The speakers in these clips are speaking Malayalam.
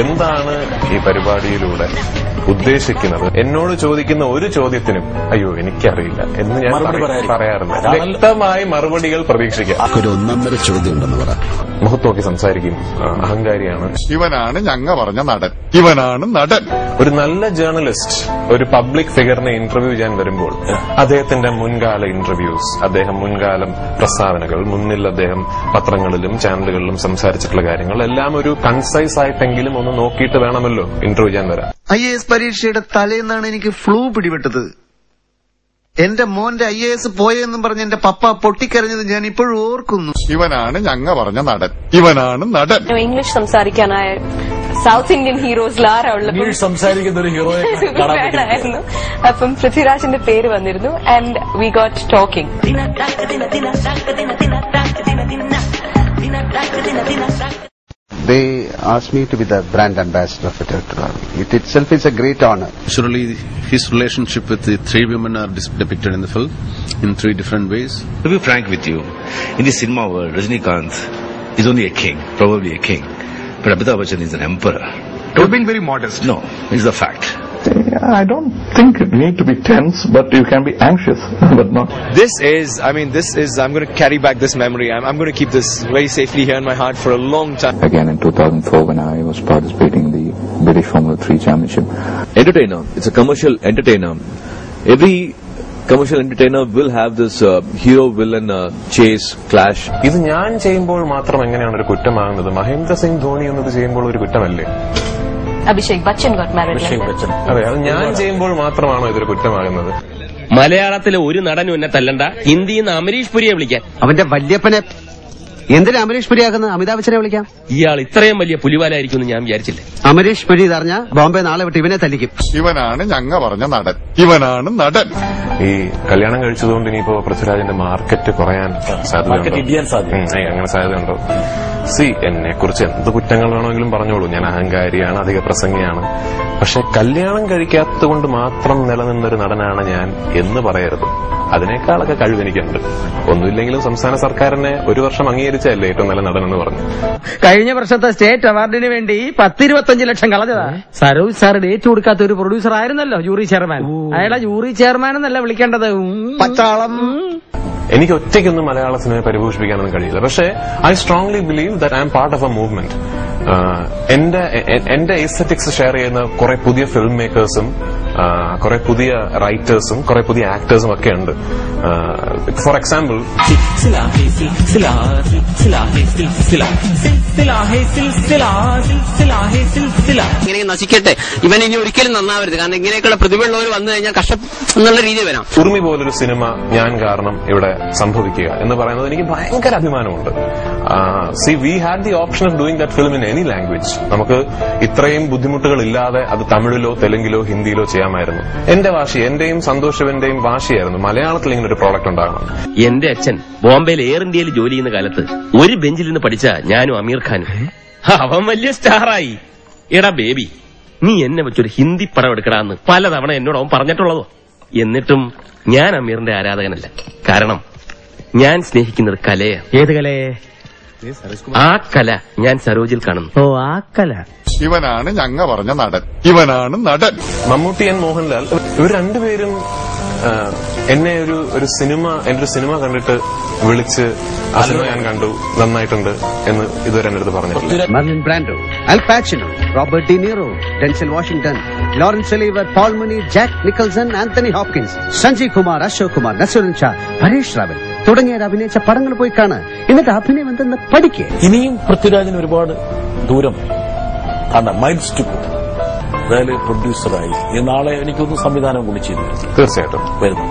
എന്താണ് ഈ പരിപാടിയിലൂടെ ഉദ്ദേശിക്കുന്നത്? എന്നോട് ചോദിക്കുന്ന ഒരു ചോദ്യത്തിനും അയ്യോ എനിക്കറിയില്ല എന്ന് ഞാൻ പറയാറില്ല. വ്യക്തമായി മറുപടികൾ പ്രതീക്ഷിക്കാം. ഒരു ഒന്നൊന്നര ചോദ്യം ഉണ്ടെന്ന് പറ. മുഖത്ത് നോക്കി സംസാരിക്കും. അഹങ്കാരിയാണ്. ഇവനാണ് ഞങ്ങ പറഞ്ഞ നടൻ. ഇവനാണ് നടൻ. ഒരു നല്ല ജേർണലിസ്റ്റ് ഒരു പബ്ലിക് ഫിഗറിനെ ഇന്റർവ്യൂ ചെയ്യാൻ വരുമ്പോൾ അദ്ദേഹത്തിന്റെ മുൻകാല ഇന്റർവ്യൂസ്, അദ്ദേഹം മുൻകാലം പ്രസ്താവനകൾ, മുന്നിൽ അദ്ദേഹം പത്രങ്ങളിലും ചാനലുകളിലും സംസാരിച്ചിട്ടുള്ള കാര്യങ്ങൾ എല്ലാം ഒരു കൺസൈസ് ആയിട്ടെങ്കിലും ഒന്ന് നോക്കിയിട്ട് വേണമല്ലോ ഇന്റർവ്യൂ ചെയ്യാൻ വരാൻ. IAS പരീക്ഷയുടെ തലേന്നാണ് എനിക്ക് ഫ്ലൂ പിടിപെട്ടത്. എന്റെ മോന്റെ IAS പോയെന്നും പറഞ്ഞ് എന്റെ പപ്പ പൊട്ടിക്കരഞ്ഞത് ഞാൻ ഇപ്പോഴും ഓർക്കുന്നു. ഇവനാണ് ഞങ്ങ പറഞ്ഞ നടൻ. ഇവനാണ് നടൻ. ഇംഗ്ലീഷ് സംസാരിക്കാനായ സൗത്ത് ഇന്ത്യൻ ഹീറോസിലാരുള്ള സംസാരിക്കുന്ന ഒരു ഹീറോയെ ആയിരുന്നു. അപ്പം പൃഥ്വിരാജിന്റെ പേര് വന്നിരുന്നു. And we got talking. They asked me to be the brand ambassador for Tirthural. It itself is a great honor. Surely his relationship with the three women are depicted in the film in three different ways. To be frank with you, in the cinema world, Rajinikanth is only a king, probably a king. But Amitabh Bachchan is an emperor. You're being very modest. No, it's the fact. I don't think you need to be tense, but you can be anxious, but not. I'm going to carry back this memory. I'm going to keep this very safely here in my heart for a long time. Again in 2004 when I was participating in the British Formula 3 Championship. Entertainer. It's a commercial entertainer. Every commercial entertainer will have this hero-villain chase, clash. ഇത് ഞാൻ ചെയ്യുമ്പോൾ മാത്രം എങ്ങനെയാണ് ഒരു കുറ്റമാകുന്നത്? മഹേന്ദ്ര സിംഗ് ധോണി എന്നത് ചെയ്യുമ്പോൾ ഒരു കുറ്റമല്ലേ? Abhishek Bachchan got married. അതെ, അത് ഞാൻ ചെയ്യുമ്പോൾ മാത്രമാണോ ഇതൊരു കുറ്റമാകുന്നത്? മലയാളത്തിലെ ഒരു നടനും എന്നെ തല്ലണ്ട. ഹിന്ദിയിൽ നിന്ന് അമരീഷ് പുരിയെ വിളിക്കാൻ. അവന്റെ വല്യപ്പനെ എന്തിനാ അമരീഷ് പുരിയാക്കുന്നത്? അമിതാഭ് ബച്ചനെ വിളിക്കാം. ഇയാൾ ഇത്രയും വലിയ പുലിവാലായിരിക്കും ഞാൻ വിചാരിച്ചില്ല. അമരീഷ് പുരി ഇതറിഞ്ഞ ബോംബെ നാളെ വിട്ട് ഇവനെ തല്ലിക്കും. ഇവനാണ് ഞങ്ങ പറഞ്ഞ നടൻ. ഇവനാണ് നടൻ. ഈ കല്യാണം കഴിച്ചതുകൊണ്ട് ഇനിയിപ്പോ പൃഥ്വിരാജിന്റെ മാർക്കറ്റ് കുറയാൻ സാധ്യതയുണ്ടോ? അങ്ങനെ സാധ്യതയുണ്ടോ? എന്നെ കുറിച്ച് എന്ത് കുറ്റങ്ങൾ വേണമെങ്കിലും പറഞ്ഞോളൂ. ഞാൻ അഹങ്കാരിയാണ്, അധിക പ്രസംഗിയാണ്. പക്ഷെ കല്യാണം കഴിക്കാത്തത് കൊണ്ട് മാത്രം നിലനിന്നൊരു നടനാണ് ഞാൻ എന്ന് പറയരുത്. അതിനേക്കാളൊക്കെ കഴിവെനിക്കുണ്ട്. ഒന്നുമില്ലെങ്കിലും സംസ്ഥാന സർക്കാരിനെ ഒരു വർഷം അംഗീകരിച്ചല്ലേ ഏറ്റവും നല്ല നടൻ എന്ന് പറഞ്ഞു. കഴിഞ്ഞ വർഷത്തെ സ്റ്റേറ്റ് അവാർഡിന് വേണ്ടി 10-25 ലക്ഷം കളഞ്ഞതാ. സരോജ് സാർ ഡേറ്റ് കൊടുക്കാത്ത ഒരു പ്രൊഡ്യൂസർ ആയിരുന്നല്ലോ ജൂറി ചെയർമാൻ. അയാളെ ജൂറി ചെയർമാൻ എന്നല്ല വിളിക്കേണ്ടത്, പച്ചാളം. എനിക്ക് ഒറ്റയ്ക്കൊന്നും മലയാള സിനിമയെ പരിപോഷിപ്പിക്കാനൊന്നും കഴിയില്ല. പക്ഷേ I strongly believe that I M part of A movement. എന്റെ എസ്തെറ്റിക്സ് ഷെയർ ചെയ്യുന്ന കുറെ പുതിയ ഫിലിം മേക്കേഴ്സും കുറെ പുതിയ റൈറ്റേഴ്സും കുറെ പുതിയ ആക്ടേഴ്സും ഒക്കെ ഉണ്ട്. ഫോർ എക്സാമ്പിൾ, ഇങ്ങനെ നശിക്കട്ടെ, ഇവൻ ഇനി ഒരിക്കലും നന്നാവരുത്. കാരണം ഇങ്ങനെയൊക്കെയുള്ള പ്രതിഭയുള്ളവർ വന്നു കഴിഞ്ഞാൽ കഷ്ടം എന്നുള്ള രീതി വരാം. ഉറുമി പോലൊരു സിനിമ ഞാൻ കാരണം ഇവിടെ സംഭവിക്കുക എന്ന് പറയുന്നത് എനിക്ക് ഭയങ്കര അഭിമാനമുണ്ട്. We had the option of doing that film in any language. നമുക്ക് ഇത്രയും ബുദ്ധിമുട്ടുകൾ ഇല്ലാതെ അത് തമിഴിലോ തെലുങ്കിലോ ഹിന്ദിയിലോ ചെയ്യാമായിരുന്നു. എന്റെ വാശി, എന്റെയും സന്തോഷവന്റെയും വാശിയായിരുന്നു മലയാളത്തിൽ ഇങ്ങനെ ഒരു പ്രോഡക്റ്റ് ഉണ്ടാകണം. എന്റെ അച്ഛൻ ബോംബെയിൽ എയർ ഇന്ത്യയിൽ ജോലി ചെയ്യുന്ന കാലത്ത് ഒരു ബെഞ്ചിൽ നിന്ന് പഠിച്ച ഞാനും അമീർ ഖാനും. അവൻ വലിയ സ്റ്റാറായി. എടാ ബേബി, നീ എന്നെ വെച്ചൊരു ഹിന്ദി പടം എടുക്കടാന്ന് പലതവണ എന്നോട് അവൻ പറഞ്ഞിട്ടുള്ളതോ. എന്നിട്ടും ഞാൻ അമീറിന്റെ ആരാധകനല്ല. കാരണം ഞാൻ സ്നേഹിക്കുന്നത് കലയാണ്. ഏത് കലയെ? ആ കല ഞാൻ സരോജിൽ കാണുന്നു. ഓ, ആ കല. ഇവനാണ് ഞങ്ങ പറഞ്ഞ നടൻ. ഇവനാണ് നടൻ. മമ്മൂട്ടി ആൻഡ് മോഹൻലാൽ, ഇവർ രണ്ടുപേരും എന്നെ ഒരു സിനിമ കണ്ടിട്ട് വിളിച്ച് ആ സിനിമ ഞാൻ കണ്ടു, നന്നായിട്ടുണ്ട് എന്ന് ഇതുവരെ എന്റെ അടുത്ത് പറഞ്ഞിട്ടില്ല. Marlon Brando, Al Pacino, Robert De Niro, Denzel Washington, Laurence Olivier, Paul Muni, Jack Nicholson, Anthony Hopkins, Sanjay Kumar, Ashok Kumar, Naseeruddin Shah, Paresh Rawal തുടങ്ങിയവർ അഭിനയിച്ച പടങ്ങൾ പോയി കാണാൻ. എന്നിട്ട് അഭിനയം എന്തെന്ന് പഠിക്കുക. ഇനിയും പൃഥ്വിരാജിന് ഒരുപാട് ദൂരം മൈൽസ് ടു ഗോ. അതായത് പ്രൊഡ്യൂസറായി നാളെ എനിക്കൊന്ന് സംവിധാനം കൂടി ചെയ്തു തീർച്ചയായിട്ടും വരുന്നു.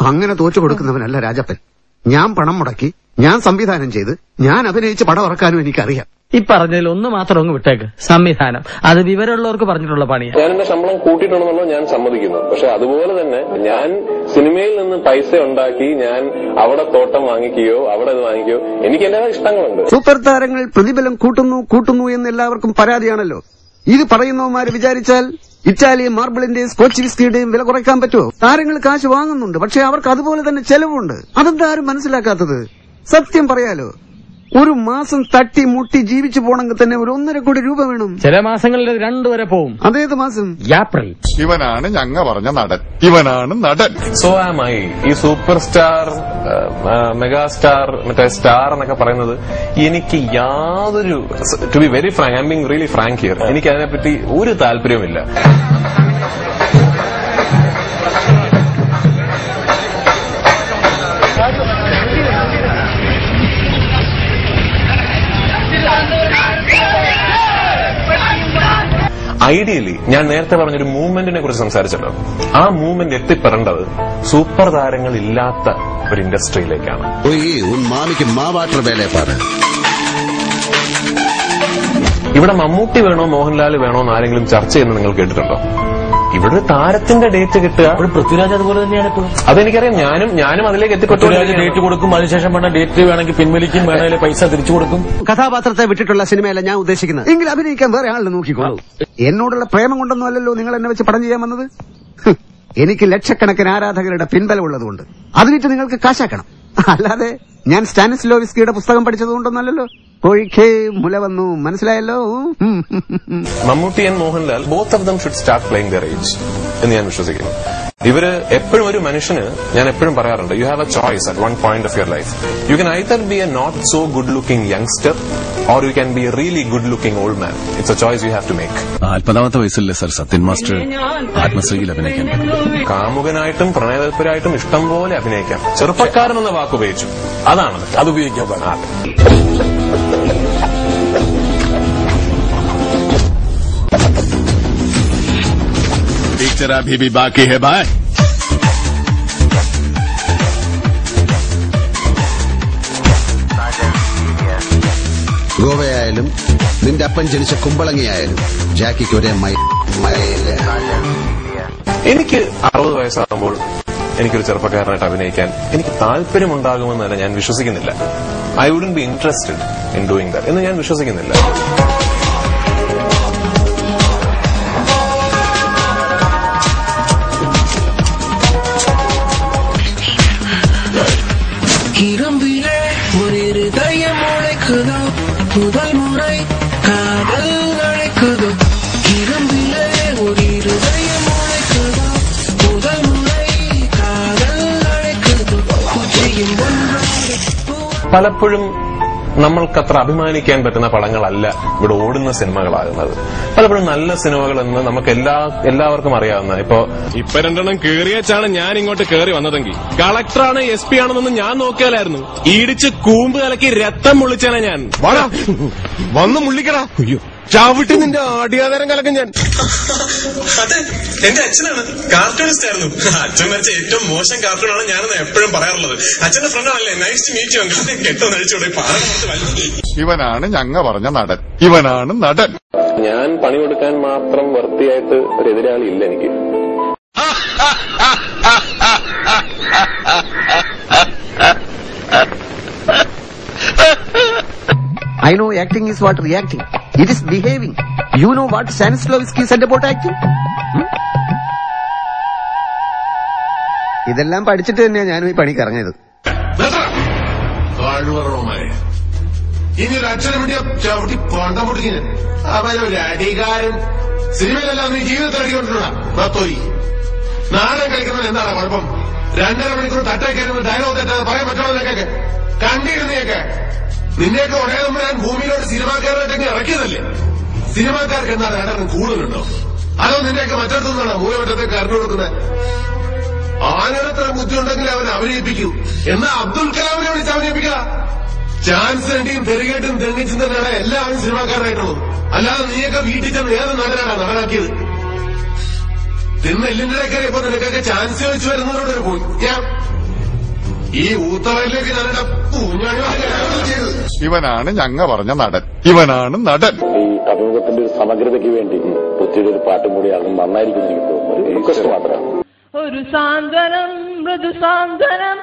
അങ്ങനെ തോറ്റു കൊടുക്കുന്നവനല്ല രാജപ്പൻ. ഞാൻ പണം മുടക്കി, ഞാൻ സംവിധാനം ചെയ്ത്, ഞാൻ അഭിനയിച്ച് പടം ഇറക്കാനും എനിക്കറിയാം. ഈ പറഞ്ഞതിൽ ഒന്ന് മാത്രം അങ്ങ് വിട്ടേക്ക്, സംവിധാനം. അത് വിവരമുള്ളവർക്ക് പറഞ്ഞിട്ടുള്ള പണിയാണ്. ഞാൻ എന്റെ ശമ്പളം കൂട്ടിയിട്ടുണ്ടെന്നുള്ളത് ഞാൻ സമ്മതിക്കുന്നു. പക്ഷെ അതുപോലെ തന്നെ ഞാൻ സിനിമയിൽ നിന്ന് പൈസ ഉണ്ടാക്കി ഞാൻ അവിടെ തോട്ടം വാങ്ങിക്കുകയോ അവിടെ ഇത് വാങ്ങിക്കുകയോ എനിക്ക് എല്ലാ ഇഷ്ടങ്ങളുണ്ട്. സൂപ്പർ താരങ്ങൾ പ്രതിഫലം കൂട്ടുന്നു എന്ന് എല്ലാവർക്കും പരാതിയാണല്ലോ. ഇത് പറയുന്നവന്മാര് വിചാരിച്ചാൽ ഇറ്റാലിയൻ മാർബിളിന്റെയും സ്കോച്ച് വിസ്കിയുടെയും വില കുറയ്ക്കാൻ പറ്റുമോ? താരങ്ങൾ കാശ് വാങ്ങുന്നുണ്ട്, പക്ഷെ അവർക്ക് അതുപോലെ തന്നെ ചെലവുണ്ട്. അതെന്താ ആരും മനസ്സിലാക്കാത്തത്? സത്യം പറയാലോ, ഒരു മാസം തട്ടി മുട്ടി ജീവിച്ചു പോണെങ്കിൽ തന്നെ ഒരു 1.5 കോടി രൂപ വേണം. ചില മാസങ്ങളിൽ 2 വരെ പോവും. അതേത് മാസം? ഏപ്രിൽ. ഇവനാണ് ഞങ്ങ പറഞ്ഞ നടൻ. ഇവനാണ് നടൻ. So am I. ഈ സൂപ്പർ സ്റ്റാർ, മെഗാ സ്റ്റാർ, മറ്റേ സ്റ്റാർ എന്നൊക്കെ പറയുന്നത് എനിക്ക് യാതൊരു, to be very frank, I am being really frank here, എനിക്ക് അതിനെപ്പറ്റി ഒരു താല്പര്യവുമില്ല. ഐഡിയലി ഞാൻ നേരത്തെ പറഞ്ഞൊരു മൂവ്മെന്റിനെ കുറിച്ച് സംസാരിച്ചല്ലോ, ആ മൂവ്മെന്റ് എത്തിപ്പെടേണ്ടത് സൂപ്പർ താരങ്ങൾ ഇല്ലാത്ത ഒരു ഇൻഡസ്ട്രിയിലേക്കാണ്. ഇവിടെ മമ്മൂട്ടി വേണോ മോഹൻലാൽ വേണോ എന്ന് ആരെങ്കിലും ചർച്ച ചെയ്യുന്നത് നിങ്ങൾ കേട്ടിട്ടുണ്ടോ? ഇവിടെ താരത്തിന്റെ ഡേറ്റ് കിട്ടുക. പൃഥ്വിരാജ് അതുപോലെ തന്നെയാണ് ഇപ്പോഴും. അതെനിക്കറിയാം. ഞാനും അതിലേക്ക് എത്തിപ്പെട്ടു. ഡേറ്റ് കൊടുക്കും, അതിനുശേഷം വേണ്ട ഡേറ്റ് വേണമെങ്കിൽ പിൻവലിക്കും, വേണമെങ്കിൽ പൈസ തിരിച്ചു കൊടുക്കും. കഥാപാത്രത്തെ വിട്ടിട്ടുള്ള സിനിമയല്ല ഞാൻ ഉദ്ദേശിക്കുന്നത്. എങ്കിൽ അഭിനയിക്കാൻ വേറെ ആളിനെ നോക്കിക്കോളൂ. എന്നോടുള്ള പ്രേമം കൊണ്ടൊന്നും അല്ലല്ലോ നിങ്ങൾ എന്നെ വെച്ച് പടം ചെയ്യാൻ വന്നത്. എനിക്ക് ലക്ഷക്കണക്കിന് ആരാധകരുടെ പിൻബലമുള്ളതുകൊണ്ട് അത് വിറ്റ് നിങ്ങൾക്ക് കാശാക്കണം. അല്ലാതെ ഞാൻ സ്റ്റാനിസ്ലോവിസ്കിയുടെ പുസ്തകം പഠിച്ചതുകൊണ്ടൊന്നല്ലോ. കോഴിക്കേ മുല വന്നു, മനസ്സിലായല്ലോ. Mammootty and Mohanlal both of them should start playing there age എന്ന് ഞാൻ വിശ്വസിക്കുന്നു. ഇവര് എപ്പോഴും ഒരു മനുഷ്യന്, ഞാൻ എപ്പോഴും പറയാറുണ്ട്, you have a choice at one point of your life. You can either be a not so good looking youngster or you can be a really good looking old man. It's a choice you have to make. 40ാമത്തെ വയസ്സിലല്ലേ സർ സത്യൻ മാസ്റ്റർ ആത്മശ്രീയിൽ അഭിനയിക്കാൻ? കാമുകനായിട്ടും പ്രണയതൽപരായിട്ടും ഇഷ്ടം പോലെ അഭിനയിക്കാം. ചെറുപ്പക്കാരൻ എന്ന വാക്ക് ഉപയോഗിച്ചു, അതാണ് അത് ഉപയോഗിക്കാൻ പാടില്ല. पिक्चर अभी भी बाकी है भाई. ഗോവയായാലും നിന്റെ അപ്പൻ ജനിച്ച കുമ്പളങ്ങിയായാലും ജാക്കിക്ക് ഒരേ മഴയില്ല. എനിക്ക് 60 വയസ്സാകുമ്പോൾ എനിക്കൊരു ചെറുപ്പക്കാരനായിട്ട് അഭിനയിക്കാൻ എനിക്ക് താല്പര്യമുണ്ടാകുമെന്ന് തന്നെ ഞാൻ വിശ്വസിക്കുന്നില്ല. I wouldn't be interested in doing that എന്ന് ഞാൻ വിശ്വസിക്കുന്നില്ല. முதல் முறை காதல் அழைக்குதோ, இரும்பிலே ஒரு இருதயம் அழைக்குதோ, முதல் முறை காதல் அழைக்குதோ, உச்சியும் ஒன்றாக. പലപ്പോഴും നമ്മൾക്കത്ര അഭിമാനിക്കാൻ പറ്റുന്ന പടങ്ങളല്ല ഇവിടെ ഓടുന്ന സിനിമകളാകുന്നത്. പലപ്പോഴും നല്ല സിനിമകൾ എന്ന് നമുക്ക് എല്ലാവർക്കും അറിയാവുന്ന, ഇപ്പൊ 2 കേറിയച്ചാണ് ഞാൻ ഇങ്ങോട്ട് കേറി വന്നതെങ്കിൽ കളക്ടറാണ് SP ആണെന്നൊന്നും ഞാൻ നോക്കിയാലായിരുന്നു. ഇടിച്ച് കൂമ്പ് കലക്കി രക്തം മുള്ളിച്ചാണ് ഞാൻ. വന്ന് മുള്ളിക്കടാ, ചവിട്ടി നിന്റെ ആടിയാതരം കലക്കും ഞാൻ. അതെ, എന്റെ അച്ഛനാണ്, കാർട്ടൂണിസ്റ്റ് ആയിരുന്നു. അച്ഛൻ വരച്ച ഏറ്റവും മോശം കാർട്ടൂണാണ് ഞാനെന്ന് എപ്പോഴും പറയാറുള്ളത്. അച്ഛന്റെ ഫ്രണ്ടാണല്ലേ. Nice to meet you uncle. കെട്ടൊന്ന് അഴിച്ചോടെ ഇവനാണ് ഞങ്ങ പറഞ്ഞ നടൻ. ഇവനാണ് നടൻ. ഞാൻ പണി കൊടുക്കാൻ മാത്രം വൃത്തിയായിട്ട് ഒരു എതിരാളി ഇല്ല എനിക്ക്. I know acting is what reacting. It is behaving. You know what Stanislavski said about acting? ഇതെല്ലാം പഠിച്ചിട്ട് തന്നെയാണ് ഞാനും ഈ പണിക്ക് ഇറങ്ങിയത്. ഇനി ഒരു അച്ഛനെ വേണ്ടി ചവിട്ടി പണ്ടം പൊട്ടിക്കിന് അവനൊരു അടികാരൻ. സിനിമയിലെല്ലാം നീ ജീവിതത്തിൽ അടികൊണ്ടിട്ടുള്ള നാടകം കളിക്കുന്നത് എന്താണ് കുഴപ്പം? 2.5 മണിക്കൂർ തട്ടേക്കരുന്ന് ഡയലോഗ് തെറ്റാതെ പറയാൻ പറ്റണമെന്നൊക്കെ കണ്ടിരുന്നേക്കെ. നിന്നെയൊക്കെ ഒരേ ഞാൻ ഭൂമിയിലോട്ട് സിനിമാക്കാരായിട്ടൊക്കെ ഇറക്കിയതല്ലേ? സിനിമാക്കാർക്ക് എന്താണ് നടൻ കൂടുതലുണ്ടോ? അതോ നിന്റെയൊക്കെ മറ്റടുത്തുനിന്നാണ് മൂലമറ്റത്തേക്ക് അറിഞ്ഞു കൊടുക്കുന്നത്? ആനത്ര ബുദ്ധിയുണ്ടെങ്കിൽ അവൻ അഭിനയിപ്പിക്കൂ. എന്നാ അബ്ദുൽ കലാമിനെ വിളിച്ച് അഭിനയിപ്പിക്കുക. ചാൻസ് വേണ്ടിയും തെരുകേട്ടും തെങ്ങിച്ചും തന്നെയാണ് എല്ലാവരും സിനിമാക്കാരായിട്ടുള്ളത്. അല്ലാതെ നീയൊക്കെ വീട്ടിൽ ചെന്ന് ഏത് നടനാണ് നടനാക്കിയത്? തിന്ന് എല്ലിന്റെ കയറിയപ്പോ നിനക്കൊക്കെ ചാൻസ് ചോദിച്ചു വരുന്നവരോട് പോയി. ഈ ഊത്തവരിലേക്ക് ഞാനിവിടെ ചെയ്തത്. ഇവനാണ് ഞങ്ങ പറഞ്ഞ നടൻ. ഇവനാണ് നടൻ. ഈ അഭിമുഖത്തിന്റെ ഒരു സമഗ്രതയ്ക്ക് വേണ്ടി കൊച്ചിയുടെ ഒരു പാട്ടും കൂടിയാണ് നന്നായിരിക്കും എനിക്ക് തോന്നുന്നത്. റിക്വസ്റ്റ് മാത്രമാണ്. ഒരു സാന്ത്വനം മൃദുസാന്ത്വനം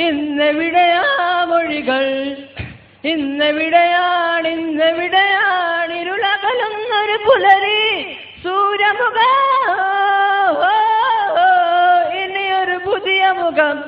ഇന്നെവിടെയാ മൊഴികൾ, ഇന്നെവിടെയാണ് ഇരുളകലുന്നൊരു പുലരി സൂര്യമുഖ, ഇനിയൊരു പുതിയ മുഖം